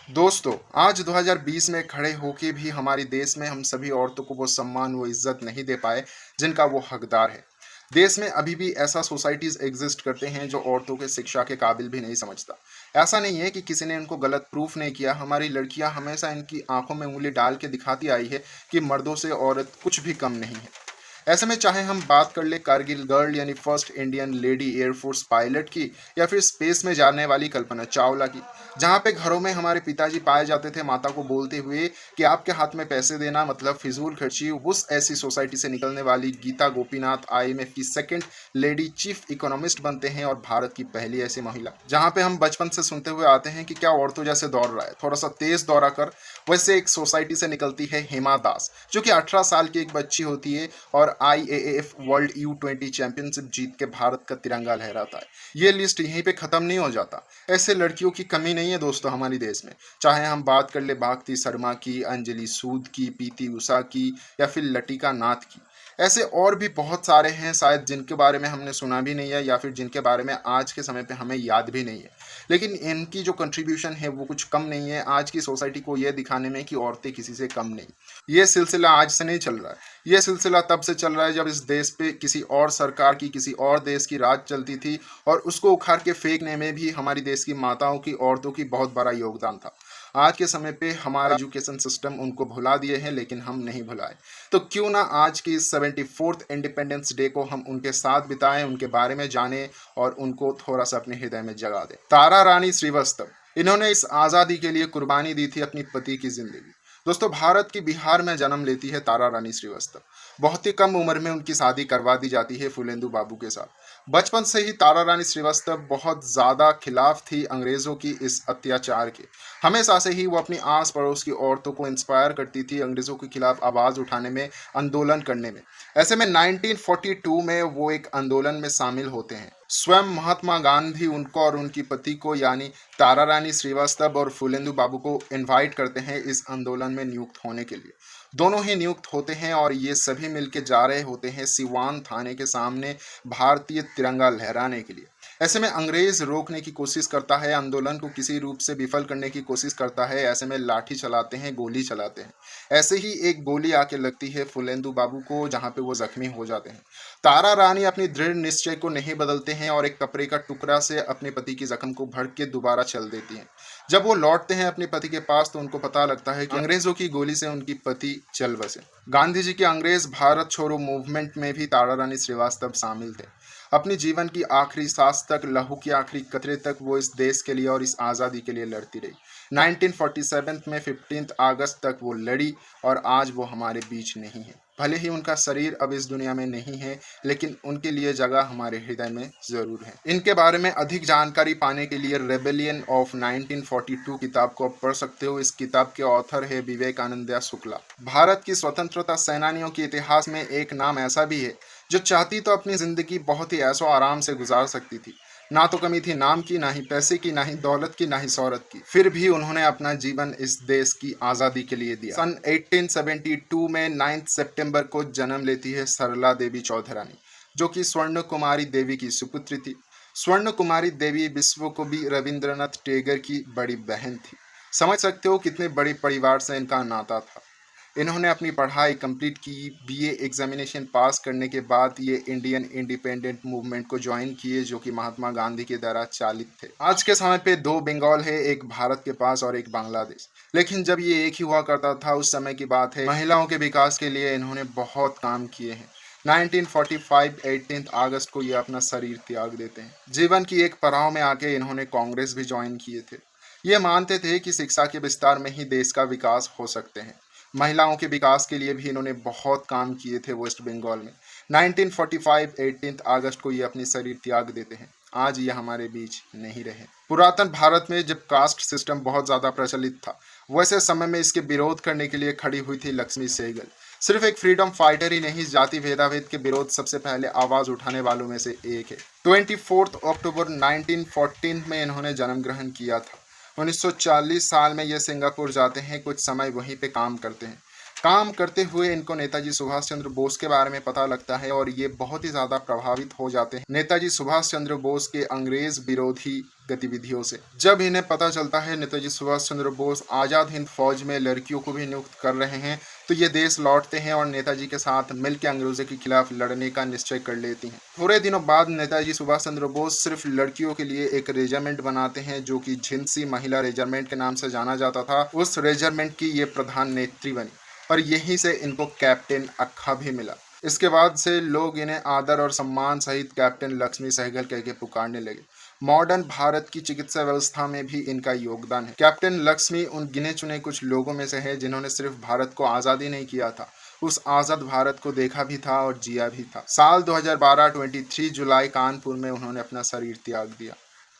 दोस्तों, आज 2020 में खड़े होके भी हमारे देश में हम सभी औरतों को वो सम्मान, वो इज़्ज़त नहीं दे पाए, जिनका वो हकदार है। देश में अभी भी ऐसा सोसाइटीज़ एग्ज़िस्ट करते हैं जो औरतों के शिक्षा के काबिल भी नहीं समझता। ऐसा नहीं है कि किसी ने इनको गलत प्रूफ़ नहीं किया, हमारी लड़कियाँ हमेशा इनकी आँखों में उँगली डाल के दिखाती आई है कि मर्दों से औरत कुछ भी कम नहीं है। ऐसे में चाहे हम बात कर ले कारगिल गर्ल यानी first Indian lady air force pilot की, या फिर स्पेस में जाने वाली कल्पना चावला की, जहाँ पे घरों में हमारे पिताजी पाए जाते थे माता को बोलते हुए कि आपके हाथ में पैसे देना मतलब फिजूल खर्ची, उस ऐसी सोसाइटी से निकलने वाली गीता गोपीनाथ आईएमएफ की सेकंड लेडी चीफ इकोनॉमिस्ट बनते हैं और भारत की पहली ऐसी महिला। जहाँ पे हम बचपन से सुनते हुए आते हैं कि क्या औरतों जैसे दौड़ रहा है, थोड़ा सा तेज दौड़ा कर, वैसे एक सोसाइटी से निकलती है हेमा दास, जो कि 18 साल की एक बच्ची होती है और आईएएएफ वर्ल्ड U20 चैंपियनशिप जीत के भारत का तिरंगा लहराता है। ये लिस्ट यहीं पे खत्म नहीं हो जाता। ऐसे लड़कियों की कमी नहीं है दोस्तों हमारे देश में। चाहे हम बात कर ले भारती शर्मा की, अंजलि सूद की, पीटी उषा की, या फिर लतिका नाथ की। ऐसे और भी बहुत सारे हैं शायद जिनके बारे में हमने सुना भी नहीं है, या फिर जिनके बारे में आज के समय पे हमें याद भी नहीं है। लेकिन इनकी जो कंट्रीब्यूशन है वो कुछ कम नहीं है आज की सोसाइटी को ये दिखाने में कि औरतें किसी से कम नहीं। ये सिलसिला आज से नहीं चल रहा है। ये सिलसिला तब से चल रहा है जब इस देश पे किसी और सरकार की, किसी और देश की राज चलती थी, और उसको उखाड़ के फेंकने में भी हमारी देश की माताओं की, औरतों की बहुत बड़ा योगदान था। आज के समय पे हमारा एजुकेशन सिस्टम उनको भुला दिए हैं, लेकिन हम नहीं भुलाए। तो क्यों ना आज की 74th इंडिपेंडेंस डे को हम उनके साथ बिताएं, उनके बारे में जानें और उनको थोड़ा सा अपने हृदय में जगा दें। तारा रानी श्रीवास्तव, इन्होंने इस आज़ादी के लिए कुर्बानी दी थी अपनी पति की जिंदगी। दोस्तों, भारत की बिहार में जन्म लेती है तारा रानी श्रीवास्तव। बहुत ही कम उम्र में उनकी शादी करवा दी जाती है फूलेंदु बाबू के साथ। बचपन से ही तारा रानी श्रीवास्तव बहुत ज़्यादा खिलाफ थी अंग्रेज़ों की इस अत्याचार के। हमेशा से ही वो अपनी आस पड़ोस की औरतों को इंस्पायर करती थी अंग्रेज़ों के खिलाफ आवाज़ उठाने में, आंदोलन करने में। ऐसे में 1942 में वो एक आंदोलन में शामिल होते हैं। स्वयं महात्मा गांधी उनको और उनकी पति को यानी तारा रानी श्रीवास्तव और फूलेंदु बाबू को इनवाइट करते हैं इस आंदोलन में नियुक्त होने के लिए। दोनों ही नियुक्त होते हैं और ये सभी मिलके जा रहे होते हैं सिवान थाने के सामने भारतीय तिरंगा लहराने के लिए। ऐसे में अंग्रेज रोकने की कोशिश करता है, आंदोलन को किसी रूप से विफल करने की कोशिश करता है। ऐसे में लाठी चलाते हैं, गोली चलाते हैं। ऐसे ही एक गोली आके लगती है फूलेंदु बाबू को, जहाँ पे वो जख्मी हो जाते हैं। तारा रानी अपनी दृढ़ निश्चय को नहीं बदलते हैं और एक कपड़े का टुकड़ा से अपने पति की जख्म को भर के दोबारा चल देती हैं। जब वो लौटते हैं अपने पति के पास तो उनको पता लगता है कि अंग्रेजों की गोली से उनकी पति चल बसे। गांधी जी के अंग्रेज भारत छोड़ो मूवमेंट में भी तारा रानी श्रीवास्तव शामिल थे। अपने जीवन की आखिरी सांस तक, लहू की आखिरी कतरे तक वो इस देश के लिए और इस आज़ादी के लिए लड़ती रही। 1947 में 15 अगस्त तक वो लड़ी और आज वो हमारे बीच नहीं है। भले ही उनका शरीर अब इस दुनिया में नहीं है, लेकिन उनके लिए जगह हमारे हृदय में ज़रूर है। इनके बारे में अधिक जानकारी पाने के लिए रेबेलियन ऑफ 1942 किताब को आप पढ़ सकते हो। इस किताब के ऑथर है विवेकानंद शुक्ला। भारत की स्वतंत्रता सेनानियों के इतिहास में एक नाम ऐसा भी है जो चाहती तो अपनी ज़िंदगी बहुत ही ऐशो आराम से गुजार सकती थी। ना तो कमी थी नाम की, ना ही पैसे की, ना ही दौलत की, ना ही शौहरत की। फिर भी उन्होंने अपना जीवन इस देश की आज़ादी के लिए दिया। सन 1872 में 9 सितंबर को जन्म लेती है सरला देवी चौधरानी, जो कि स्वर्ण कुमारी देवी की सुपुत्री थी। स्वर्ण कुमारी देवी विश्व कवि रविंद्रनाथ टैगोर की बड़ी बहन थी। समझ सकते हो कितने बड़े परिवार से इनका नाता था। इन्होंने अपनी पढ़ाई कंप्लीट की, बीए एग्जामिनेशन पास करने के बाद ये इंडियन इंडिपेंडेंट मूवमेंट को ज्वाइन किए, जो कि महात्मा गांधी के द्वारा चालित थे। आज के समय पे दो बंगाल है, एक भारत के पास और एक बांग्लादेश। लेकिन जब ये एक ही हुआ करता था उस समय की बात है। महिलाओं के विकास के लिए इन्होंने बहुत काम किए हैं। 1945 18 अगस्त को ये अपना शरीर त्याग देते हैं। जीवन की एक पड़ाव में आके इन्होंने कांग्रेस भी ज्वाइन किए थे। ये मानते थे कि शिक्षा के विस्तार में ही देश का विकास हो सकते हैं। महिलाओं के विकास के लिए भी इन्होंने बहुत काम किए थे वेस्ट बंगाल में। 1945 18 अगस्त को ये अपनी शरीर त्याग देते हैं। आज ये हमारे बीच नहीं रहे। पुरातन भारत में जब कास्ट सिस्टम बहुत ज़्यादा प्रचलित था, वैसे समय में इसके विरोध करने के लिए खड़ी हुई थी लक्ष्मी सहगल। सिर्फ एक फ्रीडम फाइटर ही नहीं, जाति भेदाभेद के विरोध सबसे पहले आवाज़ उठाने वालों में से एक है। 24 अक्टूबर 1914 में इन्होंने जन्म ग्रहण किया था। 1940 साल में ये सिंगापुर जाते हैं, कुछ समय वहीं पे काम करते हैं। काम करते हुए इनको नेताजी सुभाष चंद्र बोस के बारे में पता लगता है और ये बहुत ही ज़्यादा प्रभावित हो जाते हैं नेताजी सुभाष चंद्र बोस के अंग्रेज विरोधी गतिविधियों से। जब इन्हें पता चलता है नेताजी सुभाष चंद्र बोस आज़ाद हिंद फौज में लड़कियों को भी नियुक्त कर रहे हैं, तो ये देश लौटते हैं और नेताजी के साथ मिलकर अंग्रेजों के खिलाफ लड़ने का निश्चय कर लेती हैं। थोड़े दिनों बाद नेताजी सुभाष चंद्र बोस सिर्फ लड़कियों के लिए एक रेजिमेंट बनाते हैं जो कि झिंसी महिला रेजिमेंट के नाम से जाना जाता था। उस रेजिमेंट की ये प्रधान नेत्री बनी और यहीं से इनको कैप्टन अक्खा भी मिला। इसके बाद से लोग इन्हें आदर और सम्मान सहित कैप्टन लक्ष्मी सहगल कह के पुकारने लगे। मॉडर्न भारत की चिकित्सा व्यवस्था में भी इनका योगदान है। कैप्टन लक्ष्मी उन गिने चुने कुछ लोगों में से है जिन्होंने सिर्फ भारत को आज़ादी नहीं किया था, उस आज़ाद भारत को देखा भी था और जिया भी था। साल 2012 23 जुलाई कानपुर में उन्होंने अपना शरीर त्याग दिया।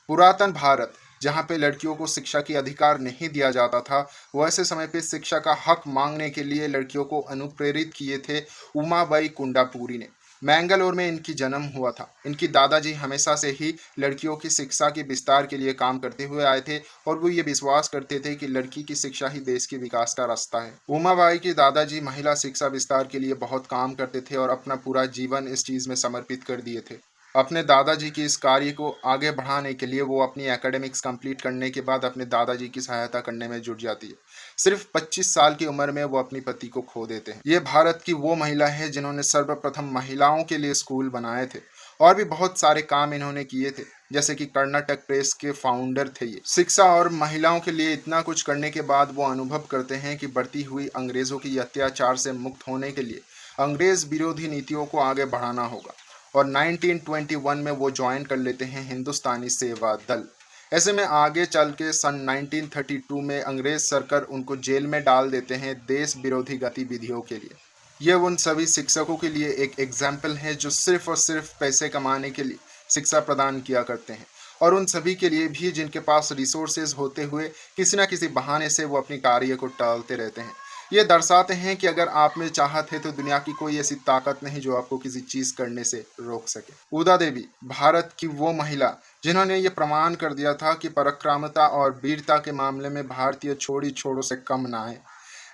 पुरातन भारत जहाँ पे लड़कियों को शिक्षा की अधिकार नहीं दिया जाता था, वैसे समय पे शिक्षा का हक मांगने के लिए लड़कियों को अनुप्रेरित किए थे उमाबाई कुंडापुरी ने। मैंगलोर में इनकी जन्म हुआ था। इनकी दादाजी हमेशा से ही लड़कियों की शिक्षा के विस्तार के लिए काम करते हुए आए थे और वो ये विश्वास करते थे कि लड़की की शिक्षा ही देश के विकास का रास्ता है। उमाबाई के दादाजी महिला शिक्षा विस्तार के लिए बहुत काम करते थे और अपना पूरा जीवन इस चीज़ में समर्पित कर दिए थे। अपने दादाजी की इस कार्य को आगे बढ़ाने के लिए वो अपनी एकेडमिक्स कंप्लीट करने के बाद अपने दादाजी की सहायता करने में जुट जाती है। सिर्फ 25 साल की उम्र में वो अपनी पति को खो देते हैं। ये भारत की वो महिला है जिन्होंने सर्वप्रथम महिलाओं के लिए स्कूल बनाए थे और भी बहुत सारे काम इन्होंने किए थे, जैसे कि कर्नाटक प्रेस के फाउंडर थे ये। शिक्षा और महिलाओं के लिए इतना कुछ करने के बाद वो अनुभव करते हैं कि बढ़ती हुई अंग्रेजों की अत्याचार से मुक्त होने के लिए अंग्रेज विरोधी नीतियों को आगे बढ़ाना होगा और 1921 में वो ज्वाइन कर लेते हैं हिंदुस्तानी सेवा दल। ऐसे में आगे चल के सन 1932 में अंग्रेज सरकार उनको जेल में डाल देते हैं देश विरोधी गतिविधियों के लिए। ये उन सभी शिक्षकों के लिए एक एग्जाम्पल है जो सिर्फ और सिर्फ पैसे कमाने के लिए शिक्षा प्रदान किया करते हैं और उन सभी के लिए भी जिनके पास रिसोर्सेज होते हुए किसी न किसी बहाने से वो अपनी कार्य को टालते रहते हैं। ये दर्शाते हैं कि अगर आप में चाहत है तो दुनिया की कोई ऐसी ताकत नहीं जो आपको किसी चीज़ करने से रोक सके। उदा देवी भारत की वो महिला जिन्होंने ये प्रमाण कर दिया था कि पराक्रमता और वीरता के मामले में भारतीय छोड़ी छोड़ों से कम ना है।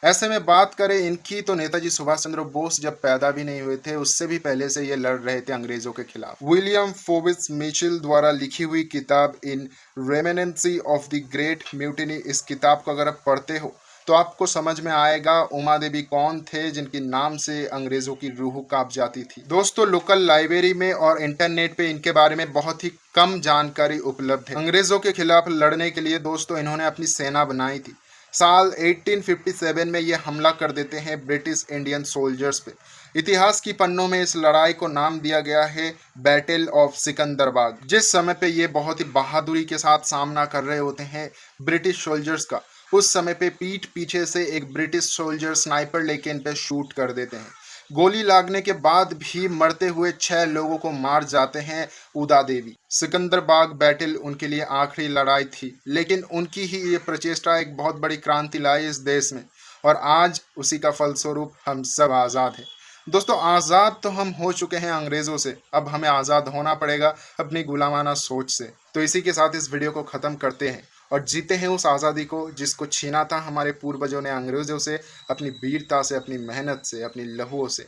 ऐसे में बात करें इनकी तो नेताजी सुभाष चंद्र बोस जब पैदा भी नहीं हुए थे उससे भी पहले से ये लड़ रहे थे अंग्रेजों के खिलाफ। विलियम फोबिस मिचेल द्वारा लिखी हुई किताब इन रेमिनेंसी ऑफ द ग्रेट म्यूटिनी, इस किताब को अगर आप पढ़ते हो तो आपको समझ में आएगा उमा देवी कौन थे जिनके नाम से अंग्रेजों की रूह कांप जाती थी। दोस्तों लोकल लाइब्रेरी में और इंटरनेट पे इनके बारे में बहुत ही कम जानकारी उपलब्ध है। अंग्रेजों के खिलाफ लड़ने के लिए दोस्तों इन्होंने अपनी सेना बनाई थी। साल 1857 में ये हमला कर देते हैं ब्रिटिश इंडियन सोल्जर्स पे। इतिहास की पन्नों में इस लड़ाई को नाम दिया गया है बैटल ऑफ सिकंदराबाद। जिस समय पे ये बहुत ही बहादुरी के साथ सामना कर रहे होते हैं ब्रिटिश सोल्जर्स का, उस समय पे पीठ पीछे से एक ब्रिटिश सोल्जर स्नाइपर लेके इन पे शूट कर देते हैं। गोली लागने के बाद भी मरते हुए 6 लोगों को मार जाते हैं उदा देवी। सिकंदराबाद बैटल उनके लिए आखिरी लड़ाई थी, लेकिन उनकी ही ये प्रचेष्टा एक बहुत बड़ी क्रांति लाई इस देश में और आज उसी का फलस्वरूप हम सब आज़ाद हैं। दोस्तों आज़ाद तो हम हो चुके हैं अंग्रेज़ों से, अब हमें आज़ाद होना पड़ेगा अपनी गुलामाना सोच से। तो इसी के साथ इस वीडियो को ख़त्म करते हैं और जीते हैं उस आज़ादी को जिसको छीना था हमारे पूर्वजों ने अंग्रेज़ों से, अपनी वीरता से, अपनी मेहनत से, अपनी लहूओं से।